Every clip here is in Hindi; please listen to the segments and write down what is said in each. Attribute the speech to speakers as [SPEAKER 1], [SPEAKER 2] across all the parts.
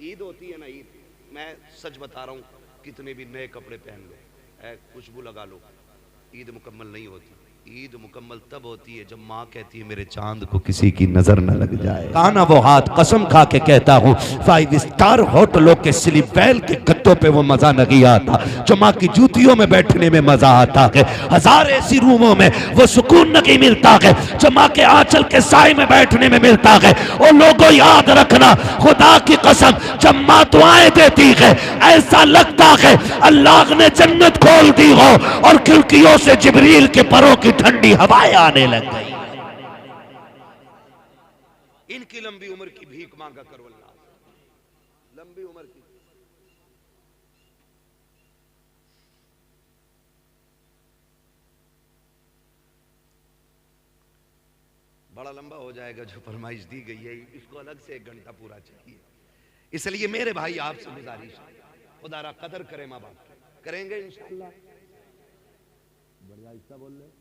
[SPEAKER 1] ईद होती है ना, ईद, मैं सच बता रहा हूँ, कितने भी नए कपड़े पहन लो, खुशबू लगा लो, ईद मुकम्मल नहीं होती। ईद मुकम्मल तब होती है जब माँ कहती है मेरे चांद को किसी की नजर न लग जाए।
[SPEAKER 2] काना वो हाथ कसम खा के कहता हूँ, 5 स्टार होटलों के स्लीप वेल के गद्दों पे वो मजा नहीं आता जो माँ की जूतियों में बैठने में मजा आता है। 1000 ऐसी रूमों में वो सुकून नहीं मिलता है जो माँ के आंचल के साए में बैठने में मिलता है। और लोगों याद रखना, खुदा की कसम, जब माँ दुआएं देती है ऐसा लगता है अल्लाह ने जन्नत खोल दी हो और खिड़कियों से जिब्रील के परों की ठंडी हवाएं आने लग गई।
[SPEAKER 1] इनकी लंबी उम्र की भीख मांगा करो अल्लाह, लंबी उम्र की। बड़ा लंबा हो जाएगा जो फरमाइश दी गई है, इसको अलग से 1 घंटा पूरा चाहिए। इसलिए मेरे भाई आपसे गुजारिश है, खुदारा कदर करें माँ बाप, करेंगे इंशाअल्लाह। बढ़िया हिस्सा बोल रहे,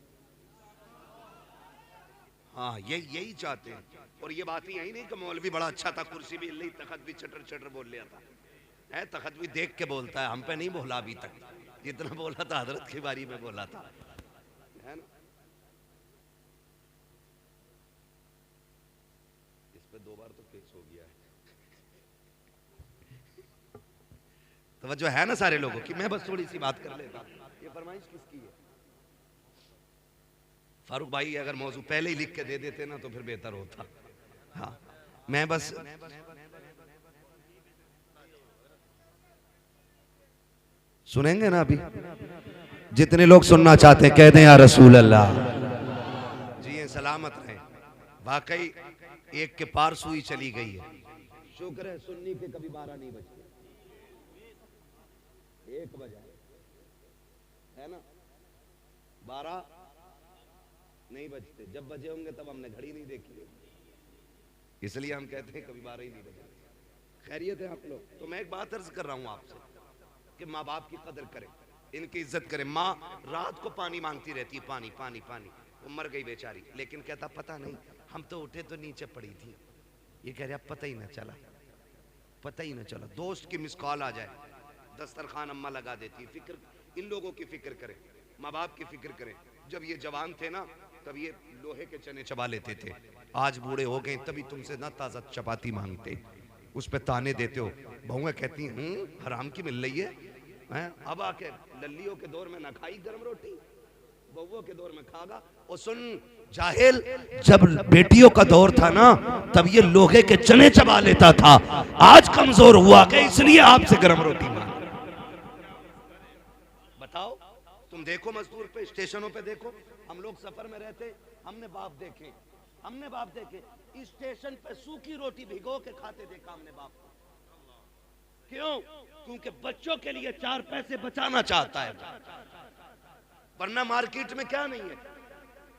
[SPEAKER 1] हाँ यही चाहते हैं। और ये बात यही नहीं कि मौलवी बड़ा अच्छा था, कुर्सी भी हिल, तखत भी चटर चटर बोल लिया था, है तखत भी देख के बोलता है, हम पे नहीं बोला अभी तक, जितना बोला था हजरत की बारी में बोला था, है ना। इस पे 2 बार तो केस हो गया है। तवज्जो है ना सारे लोगों की, मैं बस थोड़ी सी बात कर लेता। ये फरमाइश किसकी है? फारूक भाई अगर मौजू पहले ही लिख के दे देते ना तो फिर बेहतर होता। हाँ मैं बस सुनेंगे ना अभी,
[SPEAKER 2] जितने लोग सुनना चाहते हैं कह दें या रसूल अल्लाह।
[SPEAKER 1] जी ये सलामत रहे। वाकई एक के पार सुई चली गई है, शुक्र है सुन्नी के कभी 12 नहीं बजते, 1 बजा है ना, 12 नहीं बजते, जब बजे होंगे तब हमने घड़ी नहीं देखी, इसलिए हम कहते हैं कभी 12 ही नहीं बजे। खैरियत है आप लोग? तो मैं एक बात अर्ज कर रहा हूं आपसे कि माँ बाप की कदर करें, इनकी इज्जत करें। माँ रात को पानी मांगती रहती है, पानी पानी पानी, वो मर गई बेचारी, लेकिन कहता पता नहीं हम तो उठे तो नीचे पड़ी थी, ये कह रहा पता ही ना चला, पता ही ना चला। दोस्त की मिस कॉल आ जाए, दस्तरखान अम्मा लगा देती है। फिक्र, इन लोगों की फिक्र करें, माँ बाप की फिक्र करें। जब ये जवान थे ना तब ये लोहे के चने चबा लेते थे, आज बूढ़े हो गए तभी तुमसे ना ताजा चपाती मांगते, उस पे ताने देते हो। बहुएं कहती हैं हराम की मिल रही है, अब आके लल्लियों के दौर में ना खाई गरम रोटी, बहुओं के दौर में खागा। और सुन जाहिल, जब बेटियों का दौर था ना तब ये लोहे के चने चबा लेता था, आज कमजोर हुआ के इसलिए आपसे गरम रोटी मांग। बताओ, तुम देखो मजदूर पे, स्टेशनों पे देखो, हम लोग सफर में रहते, हमने बाप देखे, स्टेशन पे सूखी रोटी भिगो के खाते देखा हमने बाप को। क्यों? क्योंकि बच्चों के लिए 4 पैसे बचाना चाहता है, वरना मार्केट में क्या नहीं है।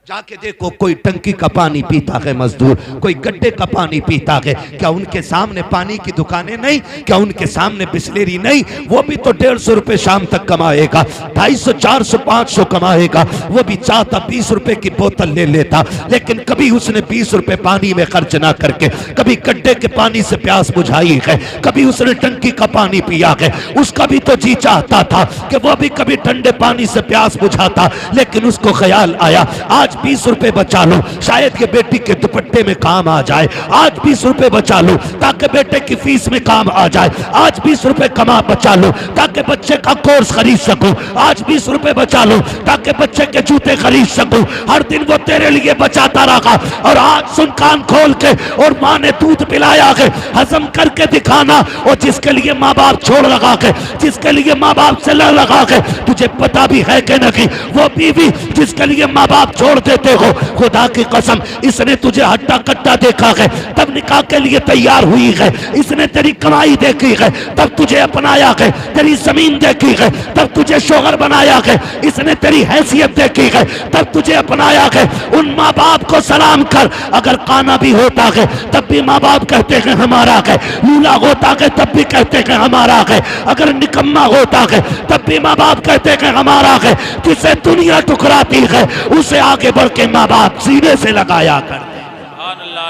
[SPEAKER 2] जाके देखो, कोई टंकी का पानी पीता है मजदूर, कोई गड्ढे का पानी पीता है, क्या उनके सामने पानी की दुकानें नहीं? क्या उनके सामने बिस्लेरी नहीं? वो भी तो 150 रुपए शाम तक कमाएगा, 250, 400, 500 कमाएगा, वो भी चाहता 20 रुपए की बोतल ले लेता, लेकिन कभी उसने 20 रुपए पानी में खर्च ना करके कभी गड्ढे के पानी से प्यास बुझाई है, कभी उसने टंकी का पानी पिया है। उसका भी तो जी चाहता था कि वो भी कभी ठंडे पानी से प्यास बुझाता, लेकिन उसको ख्याल आया आज 20 रुपए बचा लो, शायद के बेटी के दुपट्टे में काम आ जाए, आज 20 रुपए बचा लो ताकि बेटे की फीस में काम आ जाए, आज 20 रुपए कमा बचा लो ताकि बच्चे का कोर्स खरीद सकूं, आज 20 रुपए बचा लो ताकि बच्चे के जूते खरीद सकूं। हर दिन वो तेरे लिए बचाता रहा, और आज सुन कान खोल के, और माँ ने दूध पिलाया है, हजम करके दिखाना। और जिसके लिए माँ बाप छोड़ लगा के, जिसके लिए माँ बाप से लड़ लगा के, तुझे पता भी है कि नहीं, वो बीवी जिसके लिए माँ बाप छोड़ देते हो, खुदा की कसम इसने तुझे हट्टा कट्टा देखा है तब निकाह के लिए तैयार हुई है, इसने तेरी कमाई देखी है तब तुझे अपनाया है, तेरी जमीन देखी है तब तुझे शोहर बनाया है, इसने तेरी हैसियत देखी है तब तुझे अपनाया है। उन माँ बाप को सलाम कर, अगर काना भी होता है तब भी माँ बाप कहते हैं हमारा है, लूला होता है तब भी कहते हैं हमारा है, अगर निकम्मा होता है तब भी माँ बाप कहते हैं हमारा है। जिसे दुनिया ठुकराती है उसे आगे बढ़ के माँ बाप सीने से लगाया करते।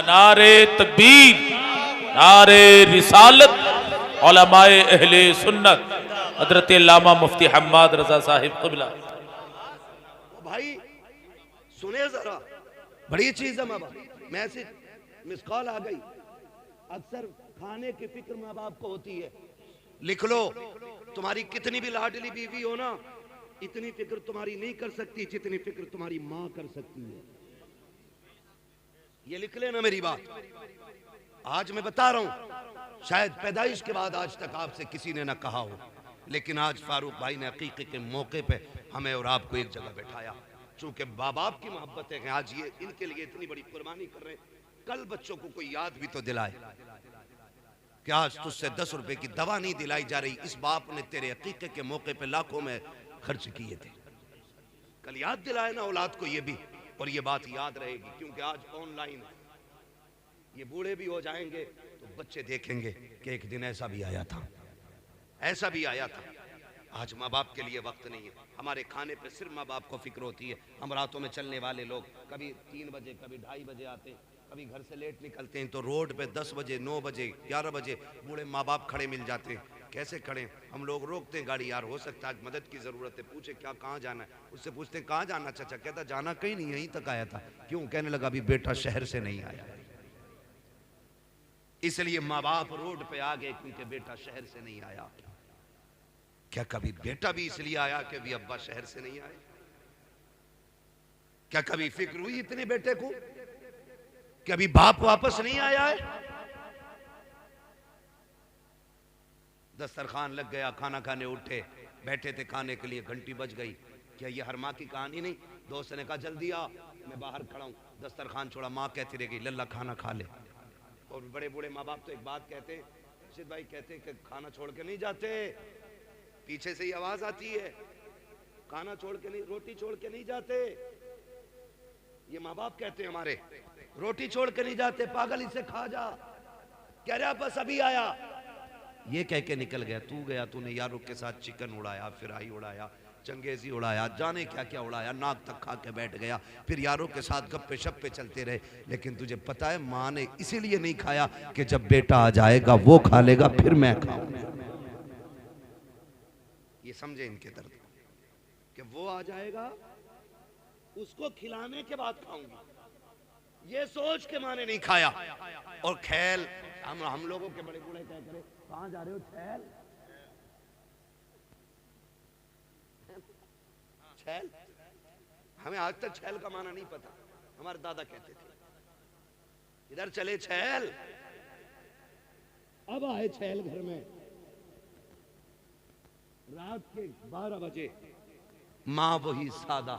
[SPEAKER 3] नारे तकबीर, नारे रिसालत, उलमाए अहले सुन्नत हजरत अल्लामा मुफ्ती हम्माद रजा साहिब क़िबला।
[SPEAKER 1] भाई सुने जरा, बड़ी चीज है माँ बाप। मैसेज मिस कॉल आ गई। अक्सर खाने की फिक्र माँ बाप को होती है। लिख लो, तुम्हारी कितनी भी लाडली बीवी हो ना, इतनी फिक्र तुम्हारी नहीं कर सकती जितनी फिक्र तुम्हारी माँ कर सकती है। ये लिख लेना मेरी बात। आज मैं बता रहा हूं, शायद पैदाइश के बाद आज तक आपसे किसी ने ना कहा हो, लेकिन आज फारूक भाई ने अकीक़े के मौके पे हमें और आपको एक जगह बैठाया। चूंकि माँ बाप की मोहब्बत है, आज ये इनके लिए इतनी बड़ी कुर्बानी कर रहे हैं, कल बच्चों को कोई याद भी तो दिलाए कि आज तुझसे 10 रुपए की दवा नहीं दिलाई जा रही, इस बाप ने तेरे अकीक़े के मौके पे लाखों में खर्च किए थे। कल याद दिलाए ना औलाद को ये भी, और ये बात याद रहेगी। क्योंकि आज ऑनलाइन ये बूढ़े भी हो जाएंगे तो बच्चे देखेंगे कि एक दिन ऐसा भी आया था, ऐसा भी आया था। आज माँ बाप के लिए वक्त नहीं है। हमारे खाने पे सिर्फ माँ बाप को फिक्र होती है। हम रातों में चलने वाले लोग कभी 3 बजे कभी 2:30 बजे आते, कभी घर से लेट निकलते हैं तो रोड पे 10 बजे 9 बजे 11 बजे बूढ़े माँ बाप खड़े मिल जाते हैं। कैसे खड़े? हम लोग रोकते हैं गाड़ी, यार हो सकता है मदद की ज़रूरत है, पूछे क्या कहाँ जाना है। उससे पूछते हैं कहाँ जाना चाचा, कहता जाना कहीं नहीं, यहीं तक आया था। क्यों? कहने लगा अभी बेटा शहर से नहीं आया। इसलिए माँ बाप रोड पे आ गए क्योंकि बेटा शहर से नहीं आया। क्या कभी बेटा भी इसलिए आया कि अभी अब्बा शहर से नहीं आए? क्या कभी फिक्र हुई इतने बेटे को कि अभी बाप वापस नहीं आया है? दस्तरखान लग गया, खाना खाने उठे, बैठे थे खाने के लिए, घंटी बज गई। क्या ये हर माँ की कहानी नहीं? दोस्त ने कहा जल्दी आ, मैं बाहर खड़ा हूं। दस्तरखान छोड़ा, माँ कहती रह गई लल्ला खाना खा ले। और बड़े बूढ़े माँ बाप तो एक बात कहते हैं, रशीद भाई कहते हैं कि खाना छोड़ के नहीं जाते, पीछे से ही आवाज आती है, खाना छोड़ के नहीं, रोटी छोड़ के नहीं जाते। ये माँ बाप कहते हैं हमारे, रोटी छोड़ के नहीं जाते, पागल इसे खा जा। कह रहा बस अभी आया, ये कह के निकल गया। तू गया, तूने यारों के साथ चिकन उड़ाया, फिराई उड़ाया, चंगेजी उड़ाया, जाने क्या क्या उड़ाया, नाक तक खा के बैठ गया, फिर यारों के साथ गप्पे शप्पे चलते रहे। लेकिन तुझे पता है माँ ने इसीलिए नहीं खाया कि जब बेटा आ जाएगा वो खा लेगा, फिर मैं खाऊंगा। ये समझे इनके दर्द कि वो आ जाएगा उसको खिलाने के बाद खाऊंगा, ये सोच के माँ ने नहीं खाया। और खैल हम लोगों के बड़े बूढ़े क्या करे, कहां जा रहे हो? छैल छैल, हमें आज तक छैल का माना नहीं पता। हमारे दादा कहते थे इधर चले छैल। अब आए छैल घर में, रात के 12 बजे माँ वही सादा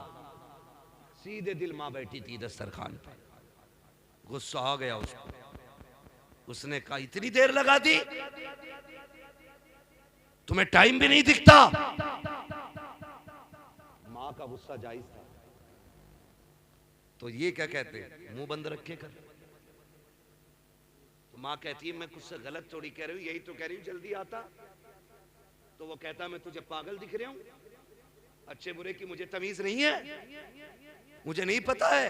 [SPEAKER 1] सीधे दिल माँ बैठी थी दस्तरखान पर। गुस्सा आ गया उसको, उसने कहा इतनी देर लगा दी, तुम्हें टाइम भी नहीं दिखता। माँ का गुस्सा जायज था। तो ये क्या कहते हैं, मुंह बंद रखे कर। तो माँ कहती है मैं कुछ से गलत थोड़ी कह रही हूँ, यही तो कह रही हूँ जल्दी आता। तो वो कहता मैं तुझे पागल दिख रहा हूं? अच्छे बुरे की मुझे तमीज नहीं है? मुझे नहीं पता है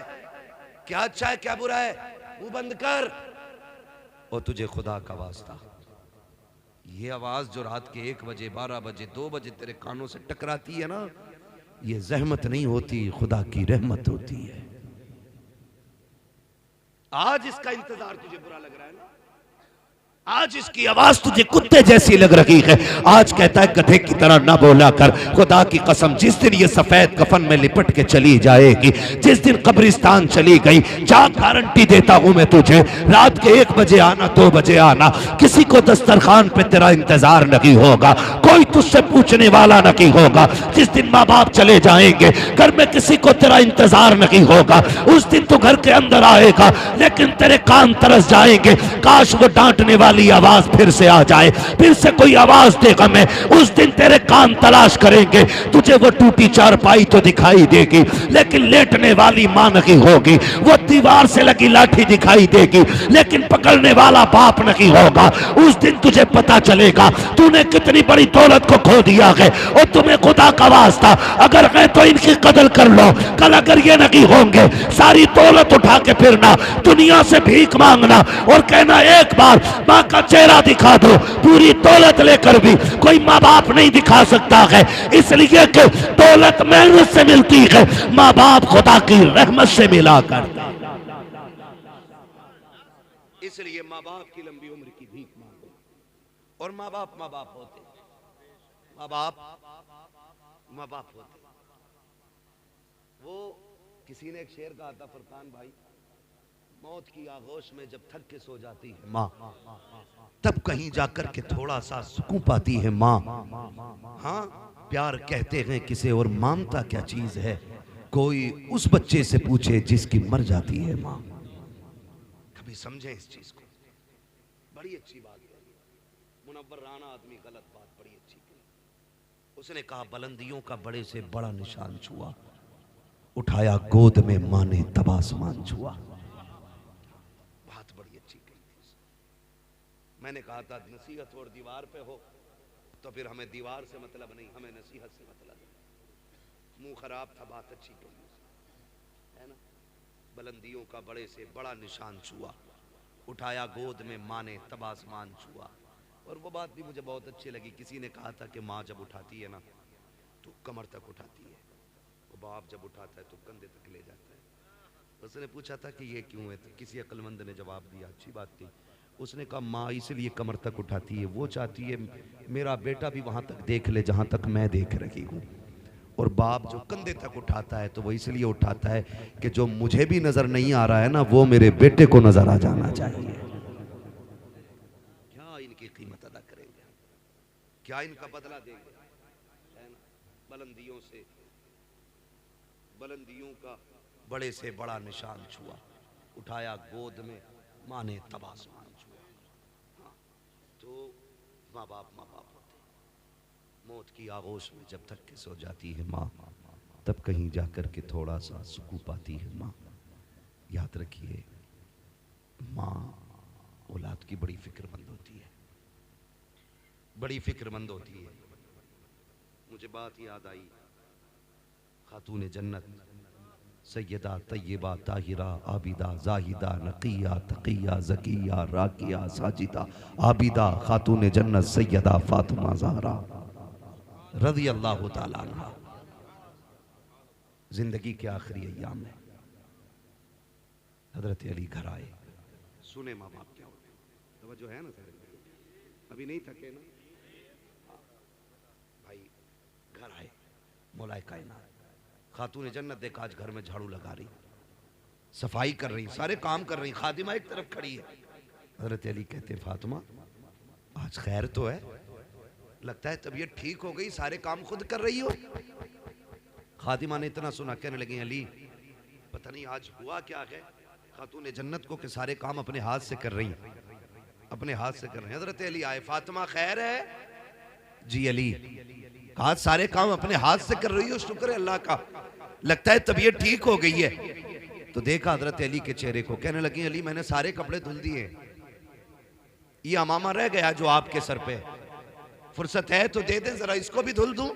[SPEAKER 1] क्या अच्छा है क्या बुरा है? मुंह बंद कर। और तुझे खुदा का वास्ता, ये आवाज जो रात के 1 बजे 12 बजे 2 बजे तेरे कानों से टकराती है ना, ये जहमत नहीं होती, खुदा की रहमत होती है। आज इसका इंतजार तुझे बुरा लग रहा है ना, आज इसकी आवाज तुझे कुत्ते जैसी लग रही है। आज कहता है गधे की तरह ना बोला कर। खुदा की कसम, जिस दिन ये सफेद कफन में लिपट के चली जाएगी, जिस दिन कब्रिस्तान चली गई, जा गारंटी देता हूं मैं तुझे, रात के 1 बजे आना 2 बजे आना, किसी को दस्तरखान पे तेरा इंतजार नहीं होगा, कोई तुझसे पूछने वाला नहीं होगा। जिस दिन माँ बाप चले जाएंगे, घर में किसी को तेरा इंतजार नहीं होगा। उस दिन तू घर के अंदर आएगा लेकिन तेरे कान तरस जाएंगे, काश वो डांटने वाली आवाज फिर से आ जाए, फिर से कोई आवाज देगा। मैं उस दिन तेरे कान तलाश करेंगे, तुझे वो टूटी चारपाई तो दिखाई देगी लेकिन लेटने वाली मां नहीं होगी, वो दीवार से लगी लाठी दिखाई देगी लेकिन पकड़ने वाला बाप नहीं होगा। उस दिन तुझे पता चलेगा तूने कितनी बड़ी दौलत को खो दिया है। और तुम्हें खुदा का वास्ता अगर है तो इनकी कदर कर लो। कल अगर ये नहीं होंगे, सारी दौलत उठा के फिरना, दुनिया से भीख मांगना और कहना एक बार मां
[SPEAKER 2] का चेहरा दिखा दो, पूरी दौलत लेकर भी कोई माँ बाप नहीं दिखा सकता है, इसलिए कि दौलत मेहनत से मिलती है, माँ बाप खुदा की रहमत से मिला करता।
[SPEAKER 1] इसलिए माँ बाप की लंबी उम्र की भीख मांगो। और माँ बाप होते, माँ बाप होते। वो किसी ने एक शेर कहा था, फरकान भाई, मौत की आगोश में जब थक के सो जाती है माँ,
[SPEAKER 2] तब कहीं जाकर के थोड़ा सा सुकून पाती है माँ। हाँ, प्यार कहते हैं किसे और मानता क्या चीज है, कोई उस बच्चे से पूछे जिसकी मर जाती है माँ।
[SPEAKER 1] कभी समझे इस चीज को, बड़ी अच्छी बात है। मुनव्वर राना आदमी गलत बात बड़ी अच्छी की।
[SPEAKER 2] उसने कहा बुलंदियों का बड़े से बड़ा निशान छुआ, उठाया गोद में माँ ने तब आसमान छुआ।
[SPEAKER 1] बात बड़ी अच्छी कही थी। मैंने कहा था नसीहत और दीवार पे हो तो फिर हमें दीवार से मतलब नहीं, हमें नसीहत से मतलब है। मुंह खराब था, बात अच्छी कही है ना। बुलंदियों का बड़े से बड़ा निशान छुआ, उठाया गोद में माँ ने तब आसमान छुआ। और वो बात भी मुझे बहुत अच्छी लगी। किसी ने कहा था कि माँ जब उठाती है ना तो कमर तक उठाती है, और बाप जब उठाता है तो कंधे तक ले जाता है। उसने पूछा था कि ये क्यों है, तो किसी अक्लमंद ने जवाब दिया, अच्छी बात थी। उसने कहा माँ इसलिए कमर तक उठाती है, वो चाहती है मेरा बेटा भी वहां तक देख ले जहां तक मैं देख रही हूँ। और बाप जो कंधे तक उठाता है तो वो इसलिए उठाता है कि जो मुझे भी नजर नहीं आ रहा है ना, वो मेरे बेटे को नजर आ जाना चाहिए। क्या इनकी कीमत अदा करेंगे, क्या इनका बदला देंगे, है ना। बुलंदियों से, बुलंदियों का बड़े से बड़ा निशान छुआ, उठाया गोद में माँ ने तब आसमान छुआ। हाँ, तो माँ बाप होते। मौत की आगोश में जब तक के सो जाती है माँ,
[SPEAKER 2] तब कहीं जाकर के थोड़ा सा सुकून पाती है माँ। याद रखिए, माँ औलाद की बड़ी फिक्रमंद होती है,
[SPEAKER 1] बड़ी फिक्रमंद होती है। मुझे बात याद आई, खातून जन्नत
[SPEAKER 2] सैयदा तय्यबा ताहिरा आबिदा जाहिदा नकिया तकिया ज़किया राकिया साजिदा आबिदा खातून जन्नत सैयदा फातिमा ज़हरा रज़ी अल्लाह ताला अन्हा जिंदगी के आखिरी अय्याम में हजरत अली घर आए।
[SPEAKER 1] सुने माँ बाप क्या होते हैं, तवज्जो है ना सारे, अभी नहीं थके ना। भाई घर आए,
[SPEAKER 2] मौलाए कायनात खातून जन्नत देखा आज घर में झाड़ू लगा रही, सफाई कर रही, सारे काम कर रही, खादिमा एक तरफ खड़ी है। हजरत अली कहते फातिमा आज खैर तो है, लगता है तबीयत ठीक हो गई, सारे काम खुद कर रही हो। खादिमा ने इतना सुना, कहने लगी अली
[SPEAKER 1] पता नहीं आज हुआ क्या है,
[SPEAKER 2] खातून जन्नत को कि सारे काम अपने हाथ से कर रही, अपने हाथ से कर रही। हजरत अली आए, फातिमा खैर है? जी अली, आज सारे काम अपने हाथ से कर रही हो, शुक्र है अल्लाह का, लगता है तबीयत ठीक हो गई है। तो देखा हजरत अली के चेहरे को, कहने लगी अली मैंने सारे कपड़े धुल दिए, ये अमामा रह गया जो आपके सर पे, फुर्सत है तो दे दें जरा, इसको भी धुल दूं।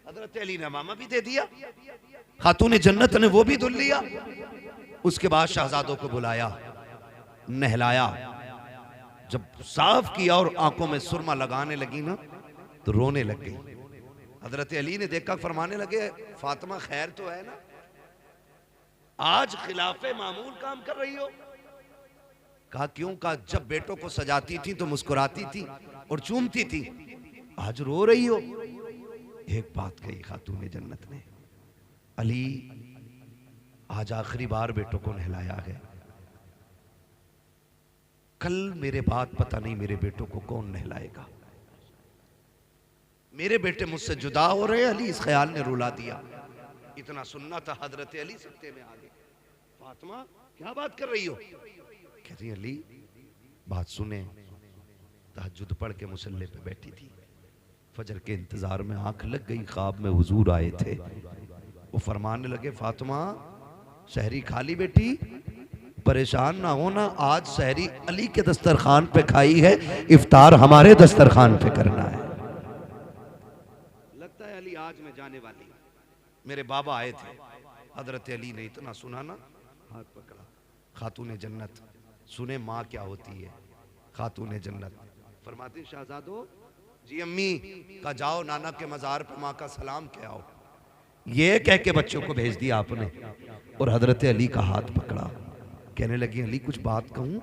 [SPEAKER 2] हजरत अली ने अमामा भी दे दिया, खातून जन्नत ने वो भी धुल लिया। उसके बाद शहजादों को बुलाया, नहलाया, जब साफ किया और आंखों में सुरमा लगाने लगी ना तो रोने लग गई। हजरत अली ने देखा, फरमाने लगे फातिमा खैर तो है ना, आज खिलाफे मामूल काम कर रही हो? कहा क्यों? कहा जब बेटों को सजाती थी तो मुस्कुराती थी और चूमती थी, आज रो रही हो। एक बात कही खातून जन्नत ने, अली आज आखिरी बार बेटों को नहलाया है, कल मेरे बाद पता नहीं मेरे बेटों को कौन नहलाएगा, मेरे बेटे मुझसे जुदा हो रहे। अली इस ख्याल ने रुला दिया।
[SPEAKER 1] इतना सुनना था, हजरत अली सत्ते में आ गए। फातिमा क्या बात कर रही हो?
[SPEAKER 2] कहती अली बात सुने, तहज्जुद पढ़ के मुसल्ले पे बैठी थी, फजर के इंतजार में आंख लग गई, ख्वाब में हुजूर आए थे। वो फरमाने लगे फातिमा सहरी खा ली बेटी, परेशान ना होना, आज सहरी अली के दस्तरखान पे खाई है, इफ्तार हमारे दस्तरखान पे करना है।
[SPEAKER 1] लगता है अली आज मैं जाने वाली, मेरे बाबा आए थे।
[SPEAKER 2] हजरत अली ने इतना सुना ना, हाथ पकड़ा, खातून जन्नत सुने माँ क्या होती है। खातून जन्नत फरमाती शहजादो जी अम्मी का जाओ नाना के मजार पर माँ का सलाम के आओ। ये कह के बच्चों को भेज दिया आपने और हजरत अली का हाथ पकड़ा। कहने लगी अली कुछ बात कहूं?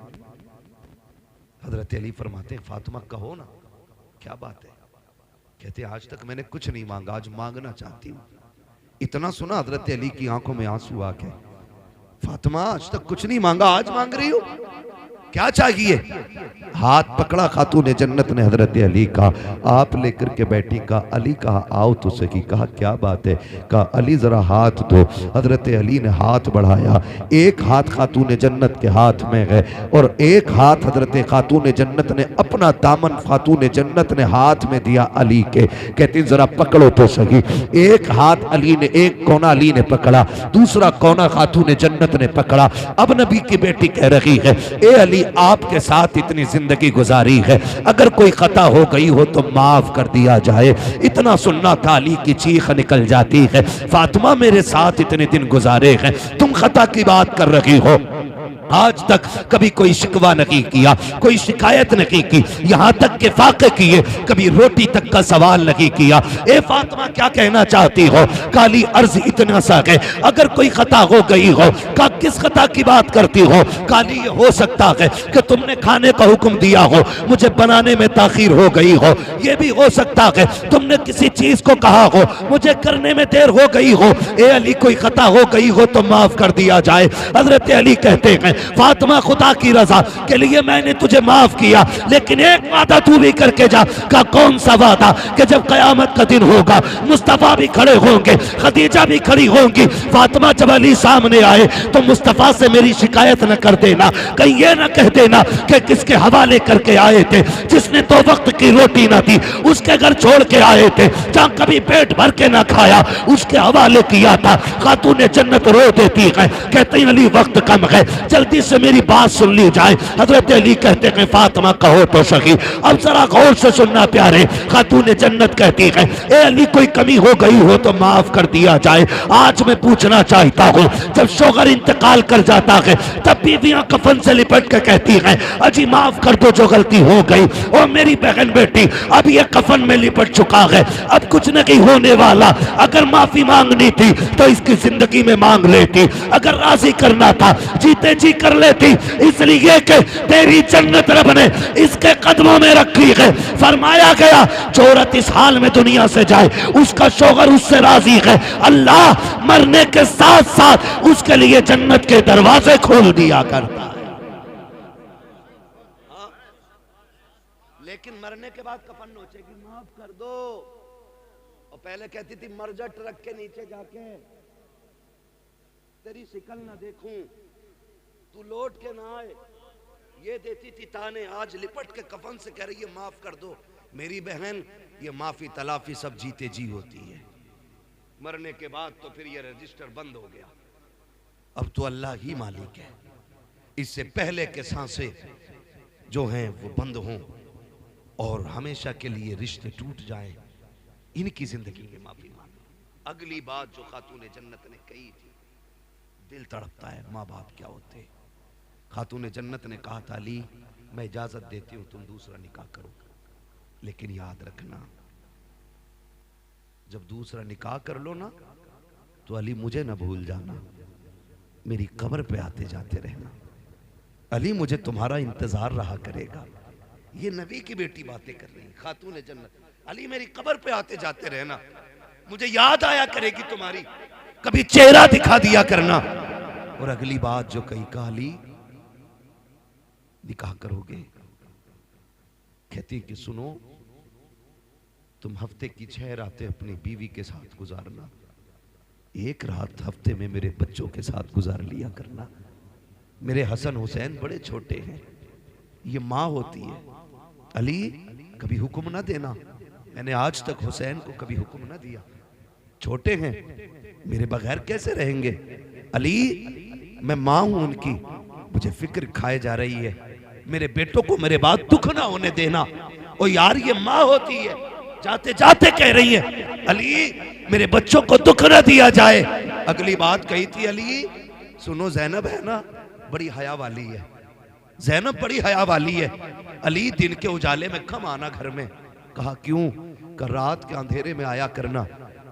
[SPEAKER 2] हजरत अली फरमाते हैं फातिमा कहो ना, क्या बात है? कहते आज तक मैंने कुछ नहीं मांगा, आज मांगना चाहती हूँ। इतना सुना हजरत अली की आंखों में आंसू आ गए। फातिमा आज तक कुछ नहीं मांगा, आज मांग रही हो, क्या चाहिए? हाथ पकड़ा खातून जन्नत ने हजरत अली का, आप लेकर के बैठी। कहा अली कहा आओ तो सही। कहा क्या बात है? कहा अली जरा हाथ दो। हजरत अली ने हाथ बढ़ाया, एक हाथ खातून जन्नत के हाथ में है और एक हाथ हजरत खातून जन्नत ने अपना दामन खातून जन्नत ने हाथ में दिया अली के। कहती जरा पकड़ो तो सही। एक हाथ अली ने, एक कोना अली ने पकड़ा, दूसरा कोना खातून जन्नत ने पकड़ा। अब नबी की बेटी कह रही है ए अली आपके साथ इतनी जिंदगी गुजारी है, अगर कोई खता हो गई हो तो माफ कर दिया जाए। इतना सुनना था अली की चीख निकल जाती है, फातिमा मेरे साथ इतने दिन गुजारे हैं, तुम खता की बात कर रही हो। आज तक कभी कोई शिकवा नहीं किया, कोई शिकायत नहीं की, यहां तक के फाके किए, कभी रोटी तक का सवाल नहीं किया। ए फातिमा क्या कहना चाहती हो? काली अर्ज इतना सा है, अगर कोई खता हो गई हो। का किस खता की बात करती हो? काली ये हो सकता है कि तुमने खाने का हुक्म दिया हो, मुझे बनाने में ताखीर हो गई हो। यह भी हो सकता है तुमने किसी चीज को कहा हो, मुझे करने में देर हो गई हो। ए अली कोई खता हो गई हो तो माफ कर दिया जाए। हजरत अली कहते हैं फातिमा खुदा की रजा के लिए मैंने तुझे माफ किया, लेकिन एक वादा तू भी करके जा। का कौन सा वादा? कि जब कयामत का दिन होगा मुस्तफा भी खड़े होंगे, खदीजा भी खड़ी होंगी। फातिमा जब अली सामने आए तो मुस्तफा से मेरी शिकायत न कर देना, कहीं ये न कह देना कि किसके हवाले करके आए थे, जिसने दो वक्त की रोटी न दी उसके घर छोड़ के आए थे, जहां कभी पेट भर के न खाया उसके हवाले किया था। खातून जन्नत रो देती है, कहते हैं अली वक्त कम है, जल्दी से मेरी बात सुन ली जाए। हजरत अली कहते हैं फातिमा कहो तो सही। अब जरा गौर से सुनना प्यारे। खातून जन्नत कहती है ए अली कोई कमी हो गई हो तो माफ कर दिया जाए। आज मैं पूछना चाहता हूँ, जब शोहर इंतकाल कर जाता है तब बीवियां कफन से लिपट के कहती हैं अजी माफ कर दो जो गलती हो गई। और मेरी बहन बेटी अब ये कफन में लिपट चुका है, अब कुछ नहीं होने वाला। अगर माफी मांगनी थी तो इसकी जिंदगी में मांग लेती, अगर राजी करना था जीते जी कर लेती, इसलिए कि तेरी जन्नत रब ने इसके कदमों में रखी है। फरमाया गया जो औरत इस हाल में दुनिया से जाए उसका शौहर उससे राजी है, अल्लाह मरने के साथ साथ उसके लिए जन्नत के दरवाजे खोल दिया करता है।
[SPEAKER 1] लेकिन मरने के बाद कफन नोचेगी माफ कर दो, और पहले कहती थी मर जा ट्रक के नीचे जाके, तेरी शिकल ना देखूं, तू लौट के ना आए, ये देती थी ताने। आज लिपट के कफन से कह रही है माफ कर दो। मेरी बहन ये माफी तलाफी सब जीते जी होती है, मरने के बाद तो फिर ये रजिस्टर बंद हो गया। अब तो अल्लाह ही मालिक है, इससे पहले के सांसें जो हैं वो बंद हों और हमेशा के लिए रिश्ते टूट जाएं, इनकी जिंदगी में माफी मांगो। अगली बात जो खातून जन्नत ने कही थी, दिल तड़पता है, माँ बाप क्या होते। खातून जन्नत ने कहा था अली मैं इजाजत देती हूं तुम दूसरा निकाह करो, लेकिन याद रखना जब दूसरा निकाह कर लो ना तो अली मुझे ना भूल जाना, मेरी कब्र पे आते जाते रहना, अली मुझे तुम्हारा इंतजार रहा करेगा। ये नबी की बेटी बातें कर रही है खातून जन्नत, अली मेरी कब्र पे आते जाते रहना, मुझे याद आया करेगी तुम्हारी, कभी चेहरा दिखा दिया करना। और अगली बात जो कही कहा अली निकाह करोगे? कहती कि सुनो तुम हफ्ते की 6 रातें अपनी बीवी के साथ गुजारना, एक रात हफ्ते में मेरे बच्चों के साथ गुजार लिया करना। मेरे हसन हुसैन बड़े छोटे हैं, ये माँ होती है। अली कभी हुक्म ना देना, मैंने आज तक हुसैन को कभी हुक्म ना दिया, छोटे हैं मेरे बगैर कैसे रहेंगे। अली मैं माँ हूं उनकी, मुझे फिक्र खाए जा रही है, मेरे बेटों को मेरे बाद दुख ना होने देना। ओ यार ये माँ होती है, जाते जाते कह रही है अली मेरे बच्चों को दुख ना दिया जाए। अगली बात कही थी अली सुनो जैनब है ना बड़ी हया वाली है, जैनब बड़ी हया वाली है,
[SPEAKER 2] अली दिन के उजाले में कम आना घर में। कहा क्यों? कि रात के अंधेरे में आया करना,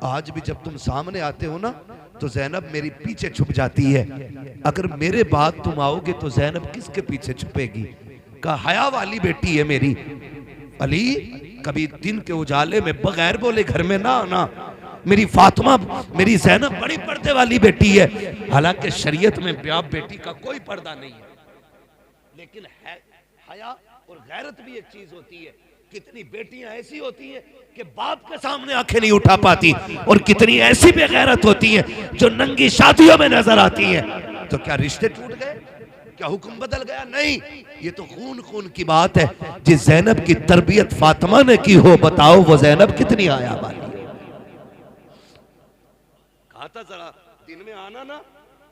[SPEAKER 2] आज भी जब तुम सामने आते हो ना तो जैनब मेरी पीछे छुप जाती है, अगर मेरे बाद तुम आओगे तो जैनब किसके पीछे छुपेगी? कहा हया वाली बेटी है मेरी। अली कभी दिन के उजाले में बगैर बोले घर में ना आना, मेरी फातिमा मेरी जैनब बड़ी पर्दे वाली बेटी है। हालांकि शरीयत में बाप बेटी का कोई पर्दा नहीं है, लेकिन हया और गैरत भी एक चीज होती है। कितनी बेटियां ऐसी होती हैं कि बाप के सामने आंखें नहीं उठा पाती, और कितनी ऐसी बेगैरत होती हैं जो नंगी शादियों में नजर आती हैं। तो क्या रिश्ते टूट गए? क्या हुक्म बदल गया? नहीं, ये तो खून खून की बात है। जिस जैनब की तरबियत फातिमा ने की हो, बताओ वो जैनब कितनी आया वाली है। कहा था जरा दिन में आना ना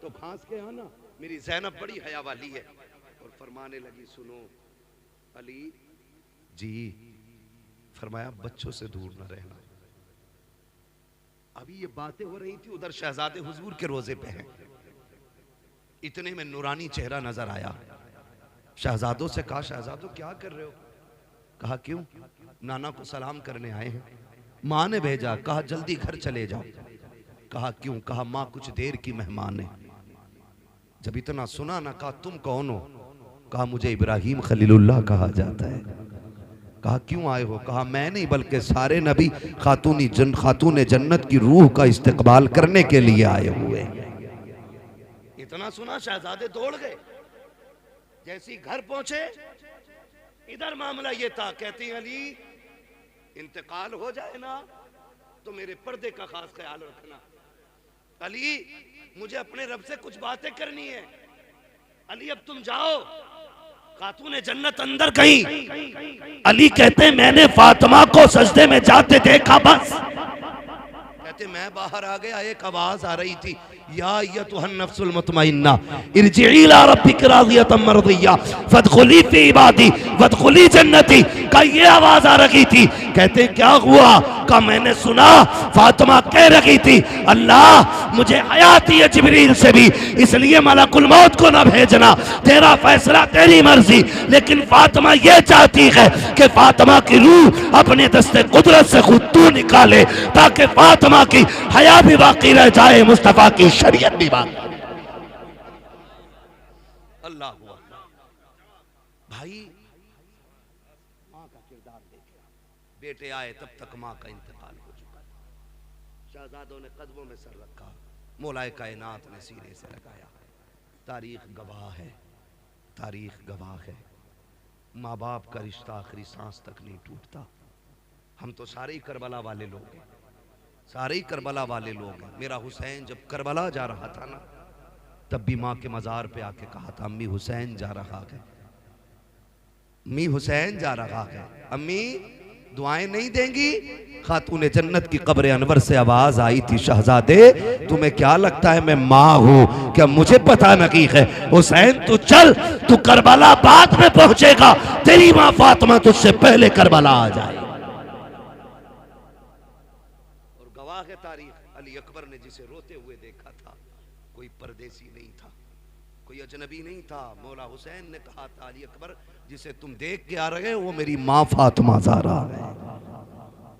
[SPEAKER 2] तो भांस के आना, मेरी जैनब बड़ी हया वाली है। और फरमाने लगी सुनो अली जी, फरमाया बच्चों से दूर न रहना। अभी ये बातें हो रही थी, उधर शहजादे हुजूर के रोजे पे हैं। इतने में नूरानी चेहरा नजर आया। शहजादों से कहा शहजादों क्या कर रहे हो? कहा क्यों? नाना को सलाम करने आए हैं, माँ ने भेजा। कहा जल्दी घर चले जाओ। कहा क्यों? कहा माँ कुछ देर की मेहमान है। जब इतना सुना ना, कहा तुम कौन हो? कहा मुझे इब्राहिम खलीलुल्लाह कहा जाता है। कहा क्यों आए हो? कहा मैं नहीं बल्कि सारे नबी खातून जन्नत की रूह का इस्तकबाल करने के लिए आए हुए। इतना सुना शहजादे दौड़ गए। जैसे घर पहुंचे इधर मामला ये था, कहती अली इंतकाल हो जाए ना तो मेरे पर्दे का खास ख्याल रखना। अली मुझे अपने रब से कुछ बातें करनी है। अली अब तुम जाओ, खातून जन्नत अंदर गई। अली कहते मैंने फातिमा को सजदे में जाते देखा, बस कहते मैं बाहर आ गया, एक आवाज आ रही थी या अय्युहन नफ्सुल मुतमइन्ना इरजिई इला रब्बिकी राज़ियतम मर्दिया फदखुली फी इबादी वदखुली जन्नती। का ये आवाज आ रही थी। कहते क्या हुआ? का मैंने सुना फातिमा कह रही थी अल्लाह मुझे हयात दी है जिब्रील से भी, इसलिए मलकुल मौत को ना भेजना, तेरा फैसला तेरी मर्जी। लेकिन फातिमा ये चाहती है कि फातिमा की रूह अपने दस्ते कुदरत से खुद तू निकाले, ताकि फातिमा की हया भी बाकी रह जाए, मुस्तफा की शरीयत भी बाकी। अल्लाह भाई मां का किरदार देखे। बेटे आए तब तक मां का इंतकाल हो चुका। शहजादों ने कदमों में सर रखा, मौलाए कायनात ने सीने से लगाया। तारीख गवाह है, तारीख गवाह है। माँ बाप का रिश्ता आखिरी सांस तक नहीं टूटता। हम तो सारे ही करबला वाले लोग हैं, सारे ही करबला वाले लोग हैं। मेरा हुसैन जब करबला जा रहा था ना, तब भी माँ के मज़ार पे आके कहा था अम्मी हुसैन जा रहा है, अम्मी हुसैन जा रहा है। अम्मी दुआएं नहीं देंगी? खातून जन्नत की कब्र अनवर से आवाज आई थी शहजादे तुम्हें क्या लगता है मैं माँ हूँ? क्या मुझे पता नहीं है? हुसैन तू चल, तू करबला बाद में पहुंचेगा, तेरी माँ फातिमा तुझसे पहले करबला आ जाए। और गवाह है तारीख, अली अकबर ने जिसे रोते हुए देखा था कोई परदेसी नहीं था, कोई अजनबी नहीं था। मौला हुसैन ने कहा था अली अकबर जिसे तुम देख के आ रहे हो वो मेरी माँ फातिमा ज़हरा है।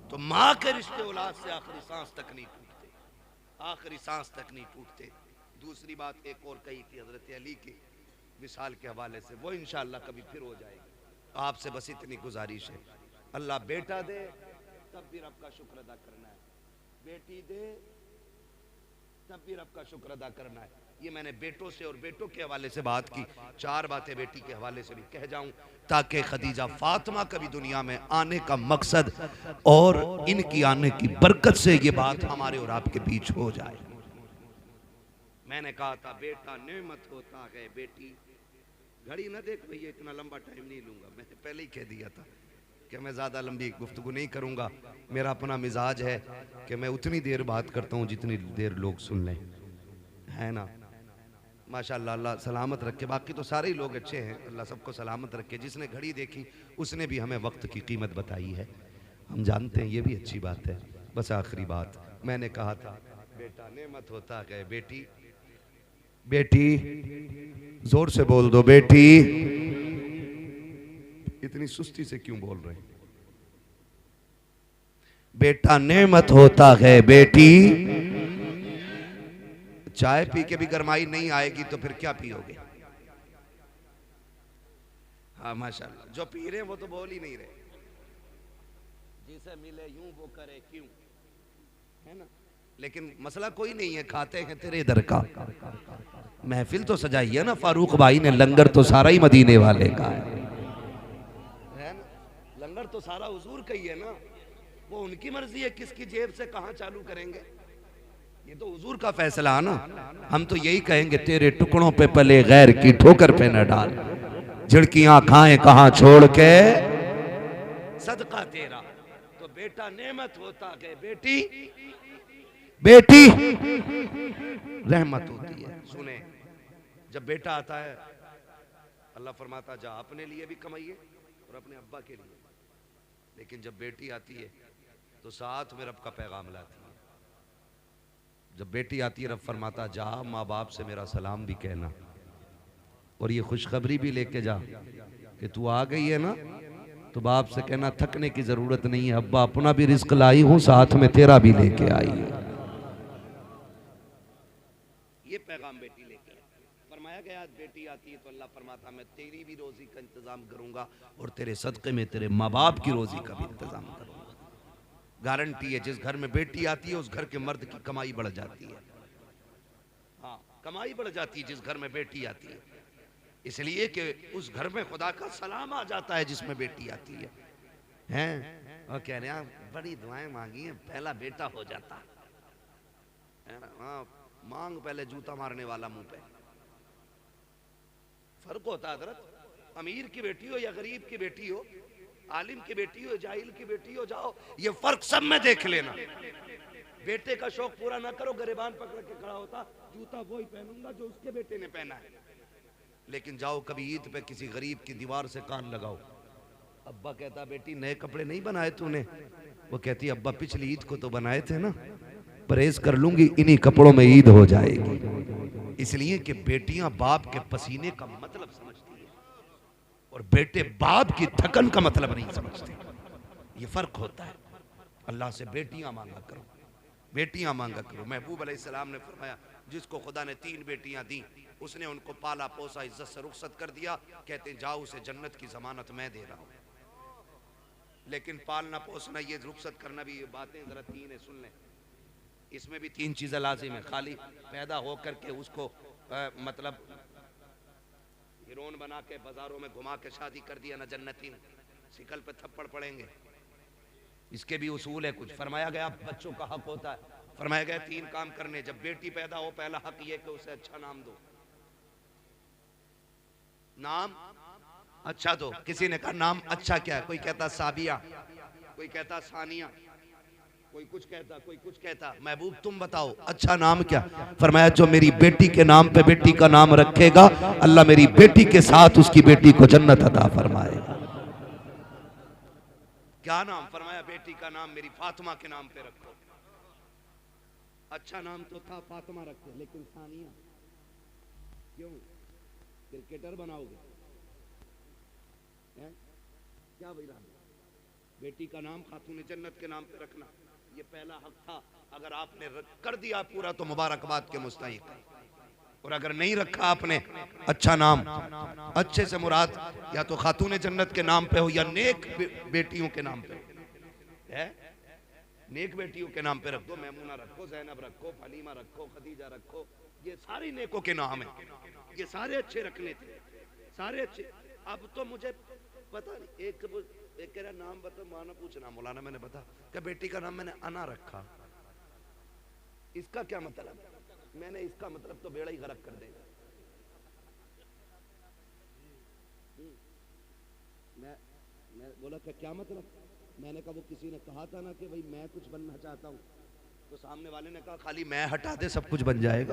[SPEAKER 2] तो माँ के रिश्ते औलाद से आखिरी सांस तक नहीं टूटते, आखिरी सांस तक नहीं टूटते। दूसरी बात एक और कही थी हजरत अली की विसाल के हवाले से, वो इंशाअल्लाह कभी फिर हो जाएगी। आपसे बस इतनी गुजारिश है, अल्लाह बेटा दे तब भी रब का शुक्र अदा करना है, बेटी दे तब भी रब का शुक्र अदा करना है। ये मैंने बेटों से और बेटों के हवाले से बात की, चार बातें बेटी के हवाले से भी कह जाऊं ताकि खदीजा फातिमा का भी दुनिया में आने का मकसद और इनकी आने की बरकत से ये बात हमारे और आपके बीच हो जाए। मैंने कहा था बेटा नेमत होता है, बेटी घड़ी ना देख भैया, इतना लंबा टाइम नहीं लूंगा, मैंने पहले ही कह दिया था कि मैं ज़्यादा लंबी गुफ्तगू नहीं करूंगा। मेरा अपना मिजाज है कि मैं उतनी देर बात करता हूँ जितनी देर लोग सुन लें, है ना। माशाअल्लाह, अल्लाह सलामत रखे। बाकी तो सारे ही लोग अच्छे हैं, अल्लाह सबको सलामत रखे। जिसने घड़ी देखी उसने भी हमें वक्त की कीमत बताई है, हम जानते हैं, ये भी अच्छी बात है। बस आखिरी बात मैंने कहा था बेटा नेमत होता है, बेटी बेटी जोर से बोल दो बेटी। इतनी सुस्ती से क्यों बोल रहे हैं? बेटा नेमत होता है, बेटी चाय पी के भी गरमाई नहीं आएगी तो फिर क्या पियोगे? हाँ माशाल्लाह, जो पी रहे वो तो बोल ही नहीं रहे। जिसे मिले यूं वो करे क्यों, है ना? लेकिन मसला कोई नहीं है, खाते हैं तेरे इधर का। महफिल तो सजाई है ना फारूक भाई ने, लंगर तो सारा ही मदीने वाले का है ना? लंगर तो सारा हुजूर का ही है ना। वो उनकी मर्जी है किसकी जेब से कहां चालू करेंगे, ये तो हुजूर का फैसला है ना। हम तो यही कहेंगे तेरे टुकड़ों पे पले गैर की ठोकर पे न डाल, झिड़कियां खाएं कहां छोड़ के सदका तेरा। तो बेटा नेमत होता है, बेटी बेटी रहमत होती है। सुने, जब बेटा आता है अल्लाह फरमाता जा अपने लिए भी कमाइए और अपने अब्बा के लिए, लेकिन जब बेटी आती है तो साथ में रब का पैगाम लाती है। जब बेटी आती है रब फरमाता जा माँ बाप से मेरा सलाम भी कहना और ये खुशखबरी भी लेके जा कि तू आ गई है ना, तो बाप से कहना थकने की जरूरत नहीं है, अब्बा अपना भी रिस्क लाई हूं साथ में तेरा भी लेके आई है। ये पैगाम बेटी लेके फरमाया गया। बेटी आती है तो अल्लाह फरमाता मैं तेरी भी रोजी का इंतजाम करूंगा और तेरे सदक़े में तेरे माँ बाप की रोजी का भी इंतजाम करूंगा। गारंटी है, जिस घर में बेटी आती है उस घर के मर्द की कमाई बढ़ जाती है। हाँ, कमाई बढ़ जाती है जिस घर में बेटी आती है, इसलिए कि उस घर में खुदा का सलाम आ जाता है जिसमें बेटी आती है। हैं और कह रहे हैं बड़ी दुआएं मांगी हैं, पहला बेटा हो जाता है ना। हाँ, मांग पहले जूता मारने वाला मुंह पे। फर्क होता है हज़रत, अमीर की बेटी हो या गरीब की बेटी हो, आलिम की बेटी हो जाहिल की बेटी हो, जाओ ये फर्क सब में देख लेना। बेटे का शौक पूरा ना करो, गरिबान पकड़ के खड़ा होता जूता वही पहनूंगा जो उसके बेटे ने पहना है। लेकिन जाओ कभी ईद पे किसी गरीब की दीवार से कान लगाओ, अब्बा कहता बेटी नए कपड़े नहीं बनाए तूने, वो कहती अब्बा पिछली ईद को तो बनाए थे ना, परहेज कर लूंगी इन्हीं कपड़ों में ईद हो जाएगी। इसलिए कि बेटियां बाप के पसीने का मतलब समझती है और बेटे बाप की थकन का मतलब नहीं समझते। ये फर्क होता है। अल्लाह से बेटियां मांगा करो, बेटियां मांगा करो। महबूब अलैहिस्सलाम ने फरमाया जिसको खुदा ने 3 बेटियां दी उसने उनको पाला पोसा इज्जत से रुखसत कर दिया, कहते जाओ उसे जन्नत की जमानत मैं दे रहा हूं। लेकिन पालना पोसना ये रुखसत करना भी, ये बातें जरा 3 है सुन लें, इसमें भी 3 चीजें लाजिम है। खाली पैदा हो करके उसको मतलब हीरोइन बना के बाजारों में घुमा के शादी कर दिया ना, जन्नती शिकल पे थप्पड़ पड़ेंगे। इसके भी उसूल है कुछ। फरमाया गया बच्चों का हक होता है, फरमाया गया 3 काम करने। जब बेटी पैदा हो पहला हक ये कि उसे अच्छा नाम दो, नाम अच्छा दो। किसी ने कहा नाम अच्छा क्या है, कोई कहता साबिया, कोई कहता सानिया, कोई कुछ कहता, कोई कुछ कहता। महबूब तुम बताओ अच्छा नाम क्या? फरमाया जो मेरी बेटी के नाम पे बेटी का नाम रखेगा अल्लाह मेरी बेटी के साथ उसकी बेटी को जन्नत अता फरमाएगा। क्या नाम? फरमाया बेटी का नाम मेरी फातिमा के नाम पे रखो। अच्छा नाम तो था फातिमा रखो, लेकिन सानिया क्यों? क्रिकेटर बनाओगे है? क्या भाई बेटी का नाम खातून जन्नत के नाम पे रखना ये पहला हक था। अगर आपने कर दिया पूरा तो मुबारकबाद के मुस्तहिक है, और अगर नहीं रखा आपने अच्छा नाम, अच्छे से मुराद या तो खातून जन्नत के नाम पे हो या नेक बेटियों के नाम पे है। नेक बेटियों के नाम पे रख दो, मैमूना रखो, ज़ैनब रखो, फलीमा रखो, खदीजा रखो, ये सारी नेकों के नाम है, ये सारे अच्छे रखने थे, सारे अच्छे। अब तो मुझे पता नहीं, एक कह रहा नाम बता, माना पूछना मौलाना मैंने बता क्या बेटी का नाम मैंने अना रखा, इसका क्या मतलब? मैंने इसका मतलब तो बेड़ा ही गरक कर देगा। मैं बोला क्या मतलब? मैंने कहा वो किसी ने कहा था ना कि भाई मैं कुछ बनना चाहता हूँ, तो सामने वाले ने कहा खाली मैं हटा दे सब कुछ बन जाएगा।